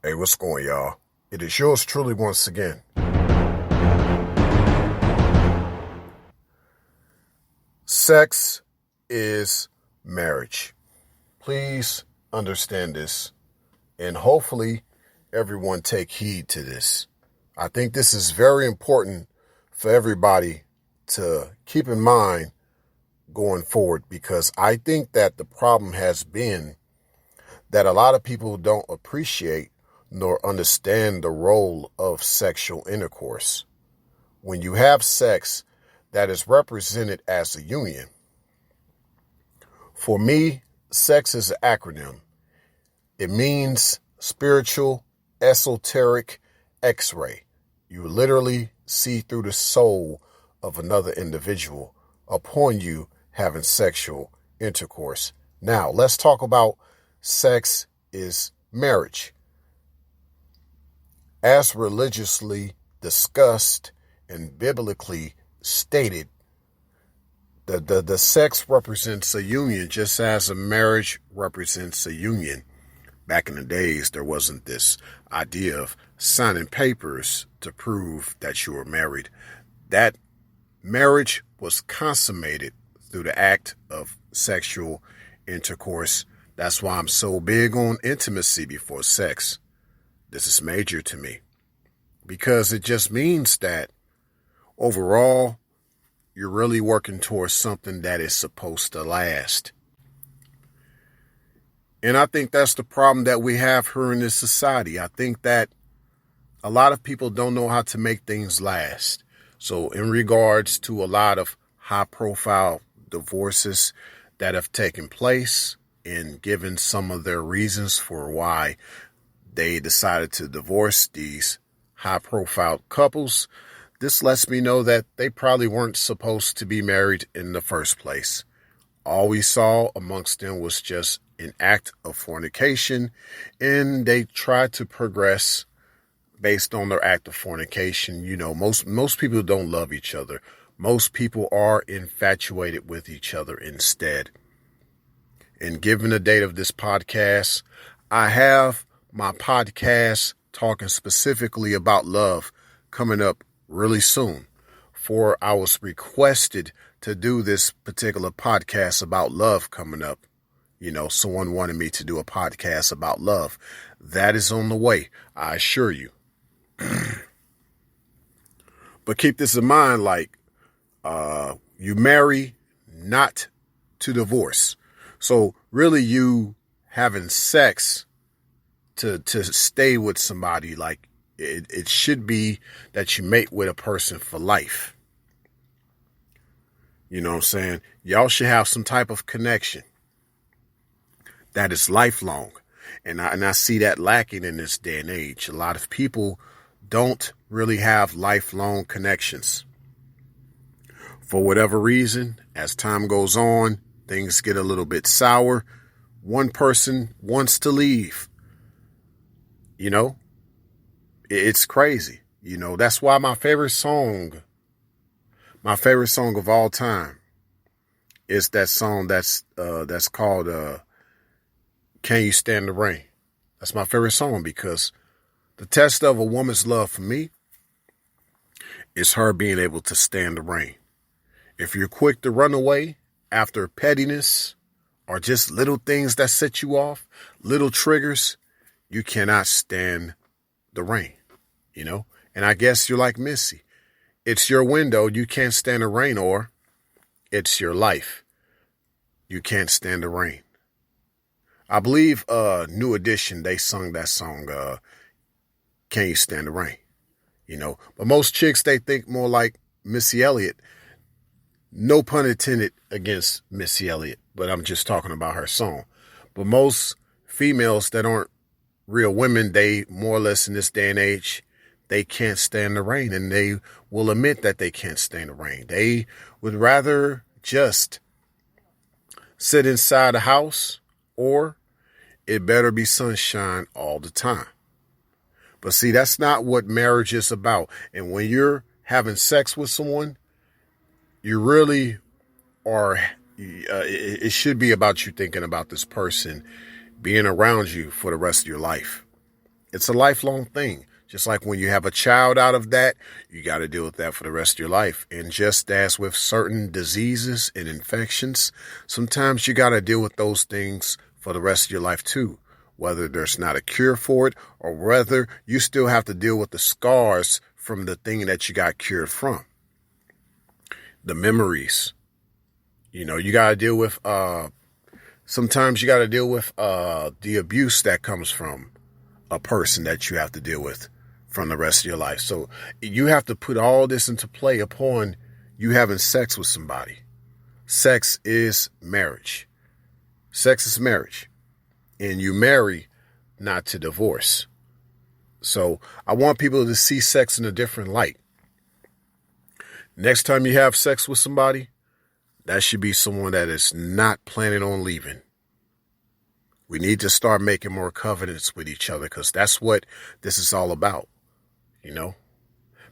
Hey, what's going, y'all? It is yours truly once again. Sex is marriage. Please understand this, and hopefully everyone take heed to this. I think this is very important for everybody to keep in mind going forward, because I think that the problem has been that a lot of people don't appreciate nor understand the role of sexual intercourse. When you have sex, that is represented as a union. For me, sex is an acronym. It means spiritual, esoteric X-ray. You literally see through the soul of another individual upon you having sexual intercourse. Now, let's talk about sex is marriage. As religiously discussed and biblically stated, the sex represents a union, just as a marriage represents a union. Back in the days, there wasn't this idea of signing papers to prove that you were married. That marriage was consummated through the act of sexual intercourse. That's why I'm so big on intimacy before sex. This is major to me, because it just means that overall, you're really working towards something that is supposed to last. And I think that's the problem that we have here in this society. I think that a lot of people don't know how to make things last. So in regards to a lot of high-profile divorces that have taken place, and given some of their reasons for why they decided to divorce these high-profile couples, this lets me know that they probably weren't supposed to be married in the first place. All we saw amongst them was just an act of fornication, and they tried to progress based on their act of fornication. You know, most people don't love each other. Most people are infatuated with each other instead. And given the date of this podcast, I have my podcast talking specifically about love coming up really soon. For I was requested to do this particular podcast about love coming up. You know, someone wanted me to do a podcast about love. That is on the way, I assure you. But keep this in mind, like, you marry not to divorce. So really you having sex to stay with somebody, like it should be that you mate with a person for life. You know what I'm saying? Y'all should have some type of connection that is lifelong. And I see that lacking in this day and age. A lot of people don't really have lifelong connections. For whatever reason, as time goes on, things get a little bit sour. One person wants to leave. You know, it's crazy. You know, that's why my favorite song of all time is that song that's called Can You Stand the Rain? That's my favorite song, because the test of a woman's love for me is her being able to stand the rain. If you're quick to run away after pettiness or just little things that set you off, little triggers, you cannot stand the rain, you know? And I guess you're like Missy. It's your window, you can't stand the rain, or it's your life. You can't stand the rain. I believe New Edition, they sung that song, Can You Stand the Rain? You know, but most chicks, they think more like Missy Elliott. No pun intended against Missy Elliott, but I'm just talking about her song. But most females that aren't real women, they more or less in this day and age, they can't stand the rain, and they will admit that they can't stand the rain. They would rather just sit inside a house, or it better be sunshine all the time. But see, that's not what marriage is about. And when you're having sex with someone, you really are, it should be about you thinking about this person being around you for the rest of your life. It's a lifelong thing. Just like when you have a child out of that, you got to deal with that for the rest of your life. And just as with certain diseases and infections, sometimes you got to deal with those things for the rest of your life too. Whether there's not a cure for it or whether you still have to deal with the scars from the thing that you got cured from. The memories. You know, you got to deal with, sometimes you got to deal with the abuse that comes from a person that you have to deal with from the rest of your life. So you have to put all this into play upon you having sex with somebody. Sex is marriage. Sex is marriage. And you marry not to divorce. So I want people to see sex in a different light. Next time you have sex with somebody, that should be someone that is not planning on leaving. We need to start making more covenants with each other because that's what this is all about. You know,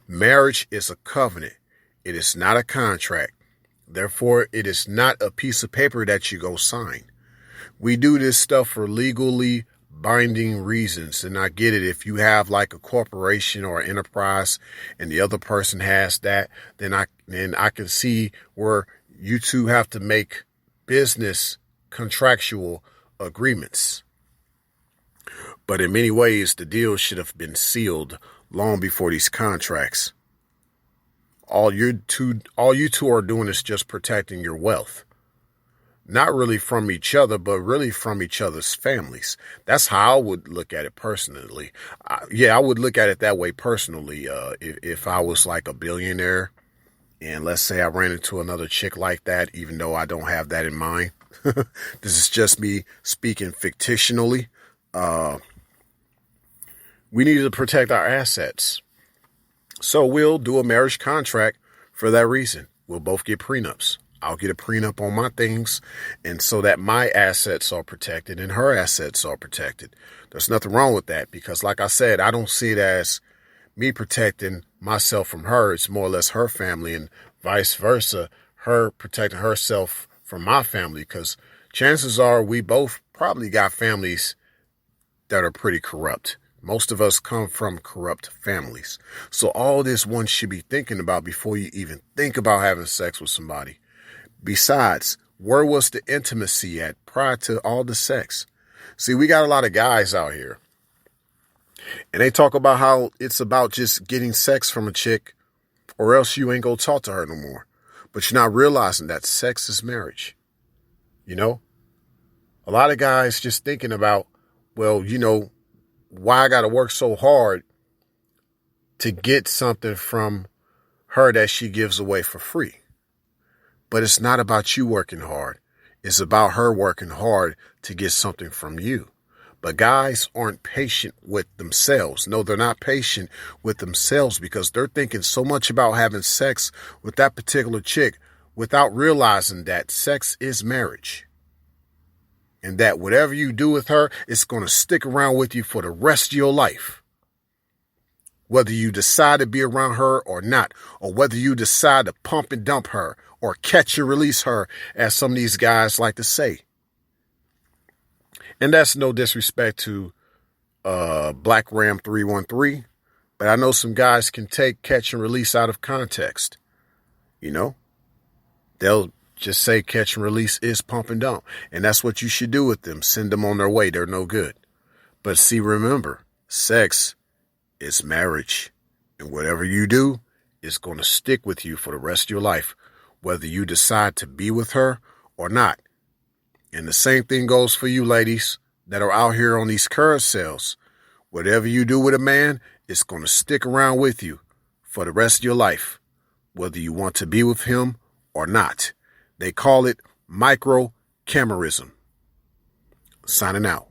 marriage is a covenant. It is not a contract. Therefore, it is not a piece of paper that you go sign. We do this stuff for legally binding reasons. And I get it. If you have like a corporation or an enterprise and the other person has that, then I can see where you two have to make business contractual agreements. But in many ways, the deal should have been sealed long before these contracts. All you two are doing is just protecting your wealth. Not really from each other, but really from each other's families. That's how I would look at it personally. I would look at it that way personally. If I was like a billionaire and let's say I ran into another chick like that, even though I don't have that in mind. This is just me speaking fictionally. We need to protect our assets. So we'll do a marriage contract for that reason. We'll both get prenups. I'll get a prenup on my things, and so that my assets are protected and her assets are protected. There's nothing wrong with that because, like I said, I don't see it as me protecting myself from her. It's more or less her family and vice versa, her protecting herself from my family because chances are we both probably got families that are pretty corrupt. Most of us come from corrupt families. So all this one should be thinking about before you even think about having sex with somebody. Besides, where was the intimacy at prior to all the sex? See, we got a lot of guys out here. And they talk about how it's about just getting sex from a chick or else you ain't gonna talk to her no more. But you're not realizing that sex is marriage. You know? A lot of guys just thinking about, well, you know, why I got to work so hard to get something from her that she gives away for free. But it's not about you working hard. It's about her working hard to get something from you. But guys aren't patient with themselves. No, they're not patient with themselves because they're thinking so much about having sex with that particular chick without realizing that sex is marriage. And that whatever you do with her, it's going to stick around with you for the rest of your life. Whether you decide to be around her or not, or whether you decide to pump and dump her or catch and release her, as some of these guys like to say. And that's no disrespect to Black Ram 313, but I know some guys can take catch and release out of context. You know, they'll just say catch and release is pump and dump. And that's what you should do with them. Send them on their way. They're no good. But see, remember, sex is marriage. And whatever you do is going to stick with you for the rest of your life, whether you decide to be with her or not. And the same thing goes for you ladies that are out here on these carousels. Whatever you do with a man, it's going to stick around with you for the rest of your life, whether you want to be with him or not. They call it micro-camerism. Signing out.